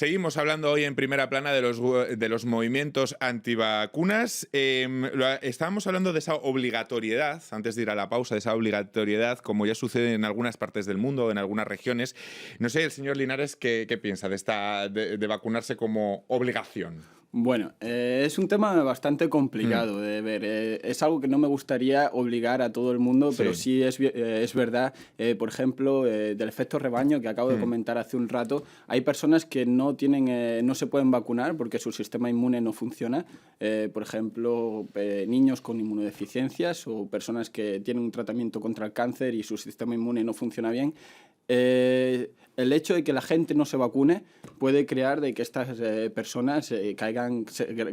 Seguimos hablando hoy en Primera Plana de los movimientos antivacunas. Estábamos hablando de esa obligatoriedad, antes de ir a la pausa, de esa obligatoriedad, como ya sucede en algunas partes del mundo, en algunas regiones. No sé, el señor Linares, ¿qué piensa de vacunarse como obligación? Bueno, es un tema bastante complicado de ver. Es algo que no me gustaría obligar a todo el mundo, pero sí es verdad, por ejemplo, del efecto rebaño que acabo de comentar hace un rato. Hay personas que no se pueden vacunar porque su sistema inmune no funciona. Por ejemplo, niños con inmunodeficiencias o personas que tienen un tratamiento contra el cáncer y su sistema inmune no funciona bien. El hecho de que la gente no se vacune puede crear de que estas personas caigan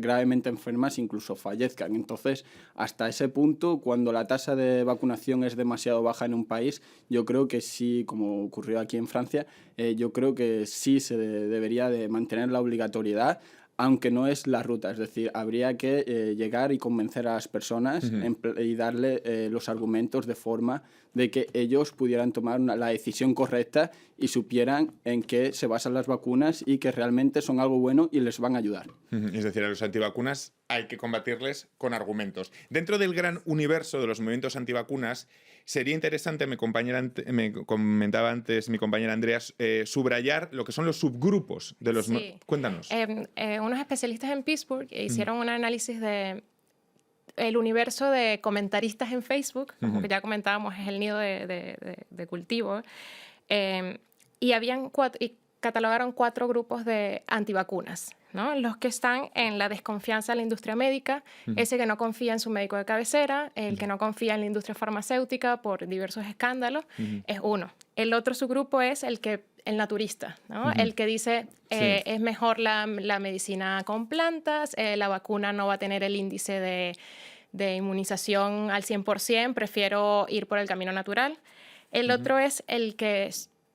gravemente enfermas, incluso fallezcan. Entonces, hasta ese punto, cuando la tasa de vacunación es demasiado baja en un país, yo creo que sí, como ocurrió aquí en Francia, yo creo que sí se debería de mantener la obligatoriedad, aunque no es la ruta. Es decir, habría que llegar y convencer a las personas y darle los argumentos de forma de que ellos pudieran tomar la decisión correcta y supieran en qué se basan las vacunas y que realmente son algo bueno y les van a ayudar. Es decir, a los antivacunas hay que combatirles con argumentos. Dentro del gran universo de los movimientos antivacunas, sería interesante, me comentaba antes mi compañera Andreas, subrayar lo que son los subgrupos de los... Sí. Cuéntanos. Unos especialistas en Pittsburgh hicieron un análisis de el universo de comentaristas en Facebook, como que ya comentábamos, es el nido de cultivo, y catalogaron 4 grupos de antivacunas, ¿no? Los que están en la desconfianza de la industria médica, ese que no confía en su médico de cabecera, el que no confía en la industria farmacéutica por diversos escándalos, es uno. El otro subgrupo es el naturista, ¿no? El que dice es mejor la medicina con plantas, la vacuna no va a tener el índice de inmunización al 100%, prefiero ir por el camino natural. El otro es el que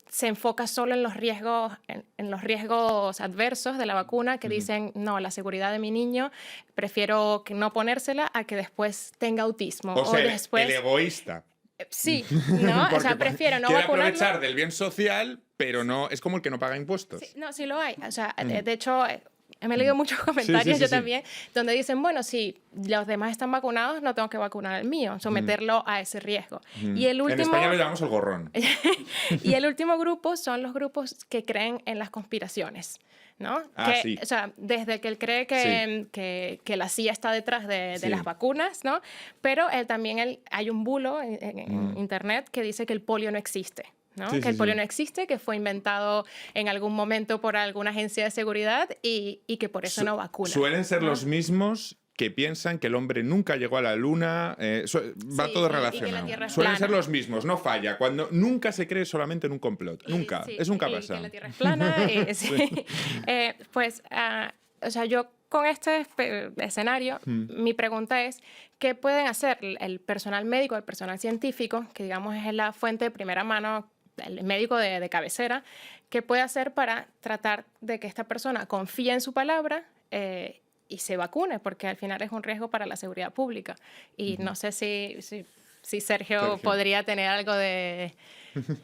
se enfoca solo en los riesgos, en los riesgos adversos de la vacuna, que dicen, no, la seguridad de mi niño, prefiero que no ponérsela a que después tenga autismo. O sea, después, el egoísta. Sí, ¿no? O sea, prefiero no vacunarlo. Quiere aprovechar del bien social, pero no es como el que no paga impuestos. Sí, no, sí lo hay. O sea, de hecho, me he leído muchos comentarios, yo también, donde dicen, bueno, si los demás están vacunados, no tengo que vacunar el mío, someterlo a ese riesgo. Y el último, en España lo llamamos el gorrón. Y el último grupo son los grupos que creen en las conspiraciones, ¿no? Sí. O sea, desde que él cree que la CIA está detrás de las vacunas, ¿no? Pero también hay un bulo en Internet que dice que el polio no existe, ¿no? Que el polio no existe, que fue inventado en algún momento por alguna agencia de seguridad y que por eso no vacuna. Suelen ser los mismos que piensan que el hombre nunca llegó a la luna, va todo relacionado. Suelen ser los mismos, no falla. Cuando nunca se cree solamente en un complot, nunca. Es nunca pasa. Que la Tierra es plana. O sea, yo con este escenario, mi pregunta es, ¿qué pueden hacer el personal médico, el personal científico, que digamos es la fuente de primera mano, el médico de cabecera, qué puede hacer para tratar de que esta persona confíe en su palabra y se vacune? Porque al final es un riesgo para la seguridad pública. Y no sé si Sergio podría tener algo de...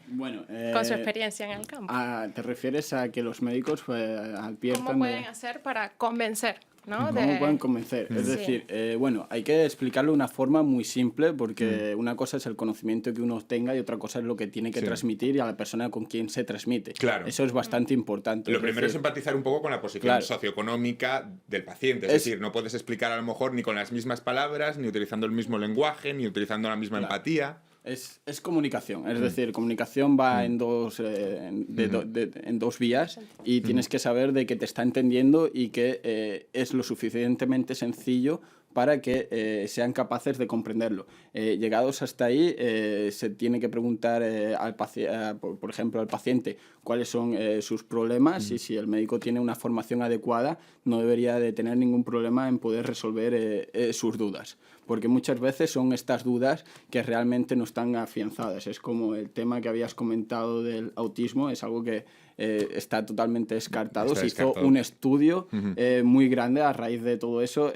Bueno, con su experiencia en el campo. ¿Te refieres a que los médicos adviertan? ¿Cómo pueden hacer para convencer? ¿No? ¿Cómo pueden convencer? Es decir, bueno, hay que explicarlo de una forma muy simple porque una cosa es el conocimiento que uno tenga y otra cosa es lo que tiene que transmitir y a la persona con quien se transmite. Claro. Eso es bastante importante. Lo primero es empatizar un poco con la posición socioeconómica del paciente. Es decir, no puedes explicar a lo mejor ni con las mismas palabras, ni utilizando el mismo lenguaje, ni utilizando la misma empatía. Es comunicación, es decir, comunicación va en dos vías y tienes que saber de que te está entendiendo y que es lo suficientemente sencillo para que sean capaces de comprenderlo. Llegados hasta ahí, se tiene que preguntar por ejemplo, al paciente cuáles son sus problemas y si el médico tiene una formación adecuada, no debería de tener ningún problema en poder resolver sus dudas. Porque muchas veces son estas dudas que realmente no están afianzadas. Es como el tema que habías comentado del autismo, es algo que está totalmente descartado. Se hizo un estudio muy grande a raíz de todo eso,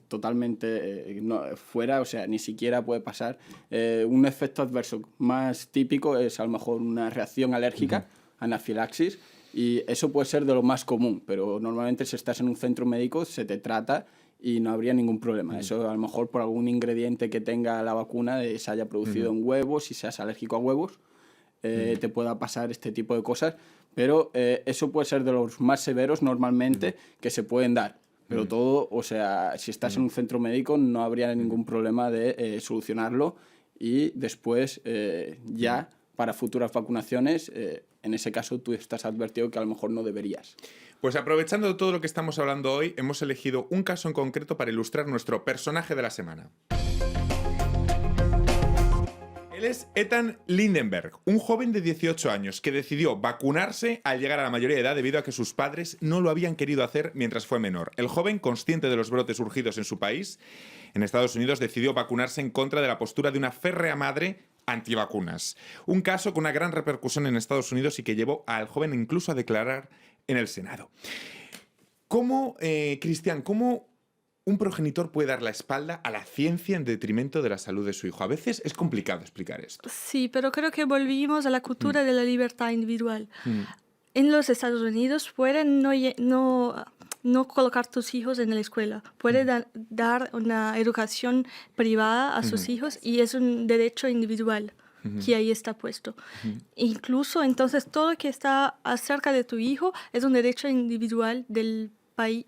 totalmente fuera, o sea, ni siquiera puede pasar. Un efecto adverso más típico es a lo mejor una reacción alérgica, anafilaxis, Y eso puede ser de lo más común, pero normalmente si estás en un centro médico se te trata y no habría ningún problema. Eso a lo mejor por algún ingrediente que tenga la vacuna se haya producido en huevos, si seas alérgico a huevos, te pueda pasar este tipo de cosas, pero eso puede ser de los más severos normalmente que se pueden dar. Pero todo, o sea, si estás en un centro médico no habría ningún problema de solucionarlo y después ya para futuras vacunaciones, en ese caso tú estás advertido que a lo mejor no deberías. Pues aprovechando todo lo que estamos hablando hoy, hemos elegido un caso en concreto para ilustrar nuestro personaje de la semana. Él es Ethan Lindenberg, un joven de 18 años que decidió vacunarse al llegar a la mayoría de edad debido a que sus padres no lo habían querido hacer mientras fue menor. El joven, consciente de los brotes surgidos en su país, en Estados Unidos, decidió vacunarse en contra de la postura de una férrea madre antivacunas. Un caso con una gran repercusión en Estados Unidos y que llevó al joven incluso a declarar en el Senado. ¿Cómo, Cristian, cómo un progenitor puede dar la espalda a la ciencia en detrimento de la salud de su hijo? A veces es complicado explicar esto. Sí, pero creo que volvimos a la cultura de la libertad individual. En los Estados Unidos pueden no colocar tus hijos en la escuela, pueden dar una educación privada a sus hijos y es un derecho individual que ahí está puesto. Incluso entonces todo lo que está acerca de tu hijo es un derecho individual del país,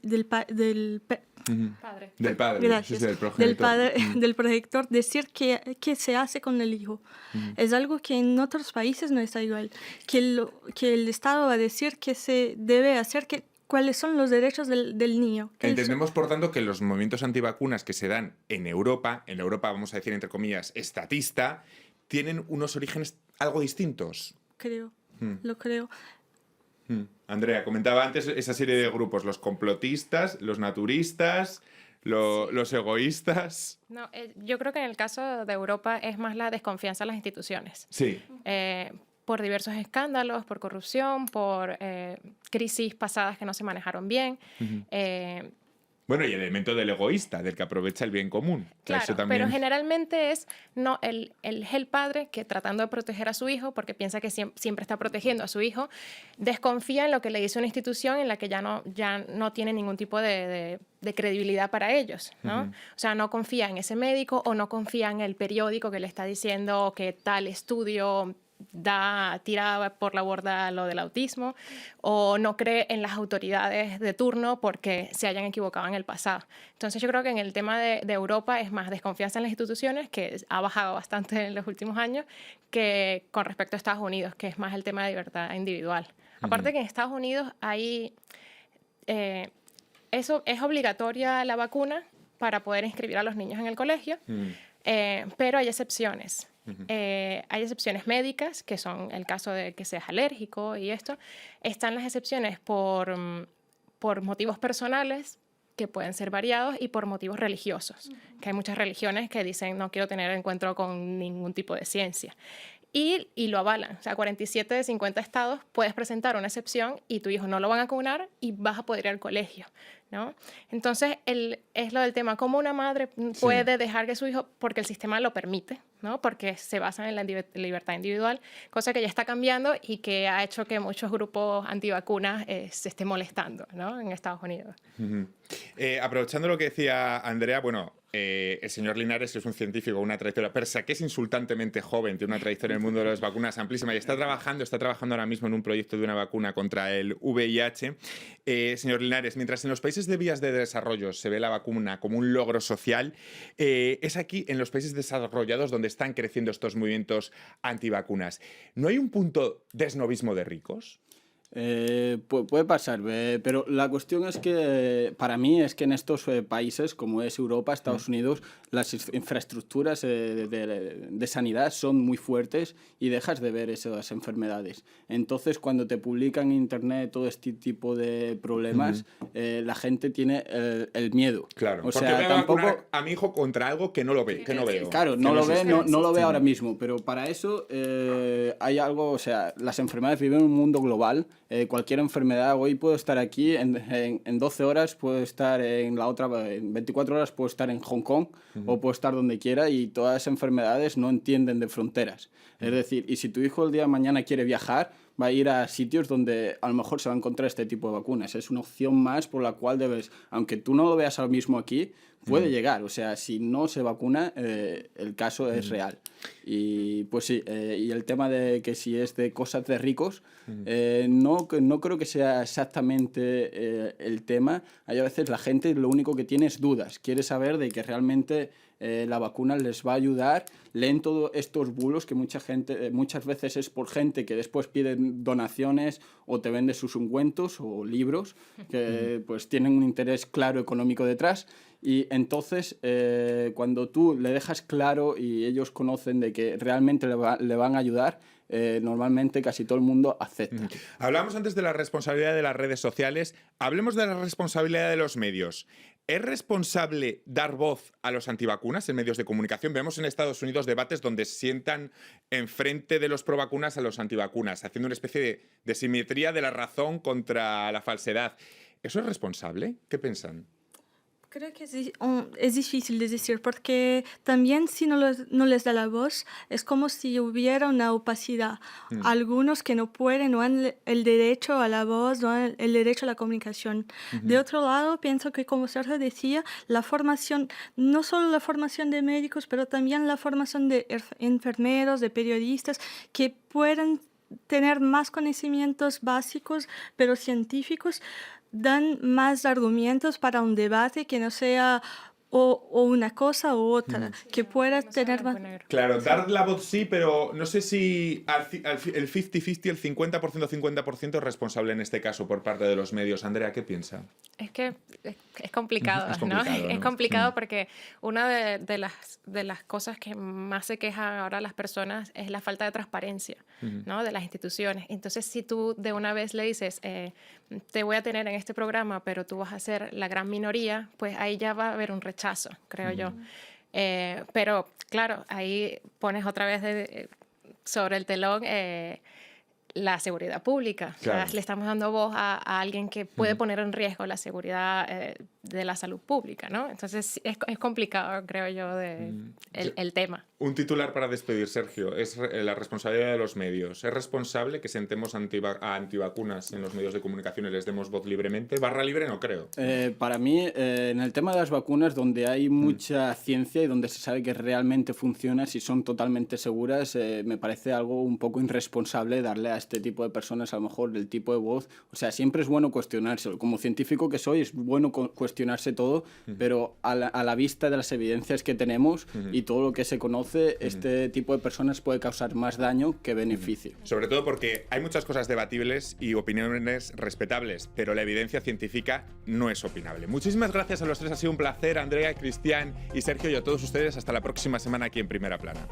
Padre. Del padre, Gracias. sí, del progenitor. Del progenitor, decir qué se hace con el hijo. Es algo que en otros países no está igual. Que el Estado va a decir qué se debe hacer, cuáles son los derechos del niño. Entendemos, por tanto, que los movimientos antivacunas que se dan en Europa, vamos a decir entre comillas, estatista, tienen unos orígenes algo distintos. Creo, lo creo. Andrea, comentaba antes esa serie de grupos, los complotistas, los naturistas, los egoístas. No, yo creo que en el caso de Europa es más la desconfianza en las instituciones. Sí. Por diversos escándalos, por corrupción, por crisis pasadas que no se manejaron bien. Bueno, y el elemento del egoísta, del que aprovecha el bien común. Claro, eso también... pero generalmente es el padre que tratando de proteger a su hijo, porque piensa que siempre está protegiendo a su hijo, desconfía en lo que le dice una institución en la que ya no tiene ningún tipo de credibilidad para ellos, ¿no? O sea, no confía en ese médico o no confía en el periódico que le está diciendo que tal estudio tira por la borda lo del autismo, o no cree en las autoridades de turno porque se hayan equivocado en el pasado. Entonces yo creo que en el tema de Europa es más desconfianza en las instituciones, que ha bajado bastante en los últimos años, que con respecto a Estados Unidos, que es más el tema de libertad individual. Aparte que en Estados Unidos eso es obligatoria la vacuna para poder inscribir a los niños en el colegio, pero hay excepciones. Hay excepciones médicas, que son el caso de que seas alérgico y esto. Están las excepciones por motivos personales, que pueden ser variados, y por motivos religiosos, que hay muchas religiones que dicen no quiero tener encuentro con ningún tipo de ciencia. Y lo avalan. O sea, 47 de 50 estados puedes presentar una excepción y tu hijo no lo van a vacunar y vas a poder ir al colegio, ¿no? Entonces, es lo del tema, cómo una madre puede dejar que su hijo, porque el sistema lo permite, ¿no? Porque se basan en la libertad individual, cosa que ya está cambiando y que ha hecho que muchos grupos antivacunas se estén molestando, ¿no? En Estados Unidos. Aprovechando lo que decía Andrea, bueno, el señor Linares es un científico con una trayectoria, pese a que es insultantemente joven, tiene una trayectoria en el mundo de las vacunas amplísima y está trabajando ahora mismo en un proyecto de una vacuna contra el VIH. Señor Linares, mientras en los países de vías de desarrollo se ve la vacuna como un logro social, es aquí, en los países desarrollados, donde están creciendo estos movimientos antivacunas. ¿No hay un punto de esnovismo de ricos? Puede pasar, pero la cuestión es que para mí es que en estos países como es Europa, Estados Unidos, las infraestructuras de sanidad son muy fuertes y dejas de ver esas enfermedades. Entonces, cuando te publican en internet todo este tipo de problemas, la gente tiene el miedo. Claro, o porque sea, voy a vacunar a mi hijo contra algo que no lo ve, que no veo. Claro, no lo ve ahora mismo, pero para eso hay algo, o sea, las enfermedades viven en un mundo global. Cualquier enfermedad, hoy puedo estar aquí, en 12 horas puedo estar en la otra, en 24 horas puedo estar en Hong Kong o puedo estar donde quiera, y todas las enfermedades no entienden de fronteras. Es decir, y si tu hijo el día de mañana quiere viajar, va a ir a sitios donde a lo mejor se va a encontrar este tipo de vacunas. Es una opción más por la cual debes, aunque tú no lo veas ahora mismo aquí, puede llegar. O sea, si no se vacuna, el caso es real. Y pues sí, y el tema de que si es de cosas de ricos, no creo que sea exactamente el tema. Hay a veces la gente lo único que tiene es dudas. Quiere saber de que realmente la vacuna les va a ayudar. Leen todos estos bulos que muchas veces es por gente que después pide donaciones o te vende sus ungüentos o libros que pues tienen un interés claro económico detrás. Y entonces, cuando tú le dejas claro y ellos conocen de que realmente le van a ayudar, normalmente casi todo el mundo acepta. Hablamos antes de la responsabilidad de las redes sociales. Hablemos de la responsabilidad de los medios. ¿Es responsable dar voz a los antivacunas en medios de comunicación? Vemos en Estados Unidos debates donde sientan enfrente de los provacunas a los antivacunas, haciendo una especie de simetría de la razón contra la falsedad. ¿Eso es responsable? ¿Qué piensan? Creo que es difícil de decir porque también si no les da la voz es como si hubiera una opacidad. Algunos que no pueden, no han el derecho a la voz, no han el derecho a la comunicación. De otro lado, pienso que como Sergio decía, la formación, no solo la formación de médicos, pero también la formación de enfermeros, de periodistas, que puedan tener más conocimientos básicos, pero científicos, dan más argumentos para un debate que no sea o una cosa u otra, que pueda tener más... Claro, dar la voz sí, pero no sé si el 50-50, el 50% es responsable en este caso por parte de los medios. Andrea, ¿qué piensa? Es que es complicado, Es ¿no? complicado, ¿no? Es complicado porque una de las cosas que más se quejan ahora las personas es la falta de transparencia, ¿no? De las instituciones. Entonces, si tú de una vez le dices, te voy a tener en este programa, pero tú vas a ser la gran minoría, pues ahí ya va a haber un rechazo, creo yo. Pero, claro, ahí pones otra vez sobre el telón la seguridad pública. Claro. O sea, le estamos dando voz a alguien que puede poner en riesgo la seguridad de la salud pública, ¿no? Entonces es complicado, creo yo, el tema. Un titular para despedir, Sergio, es la responsabilidad de los medios. ¿Es responsable que sentemos a antivacunas en los medios de comunicación y les demos voz libremente? ¿Barra libre? No creo. Para mí, en el tema de las vacunas, donde hay mucha ciencia y donde se sabe que realmente funciona, si son totalmente seguras, me parece algo un poco irresponsable darle a este tipo de personas a lo mejor el tipo de voz. O sea, siempre es bueno cuestionárselo. Como científico que soy, es bueno cuestionarse todo, pero a la vista de las evidencias que tenemos y todo lo que se conoce, este tipo de personas puede causar más daño que beneficio. Sobre todo porque hay muchas cosas debatibles y opiniones respetables, pero la evidencia científica no es opinable. Muchísimas gracias a los tres, ha sido un placer, Andrea, Cristian y Sergio, y a todos ustedes. Hasta la próxima semana aquí en Primera Plana.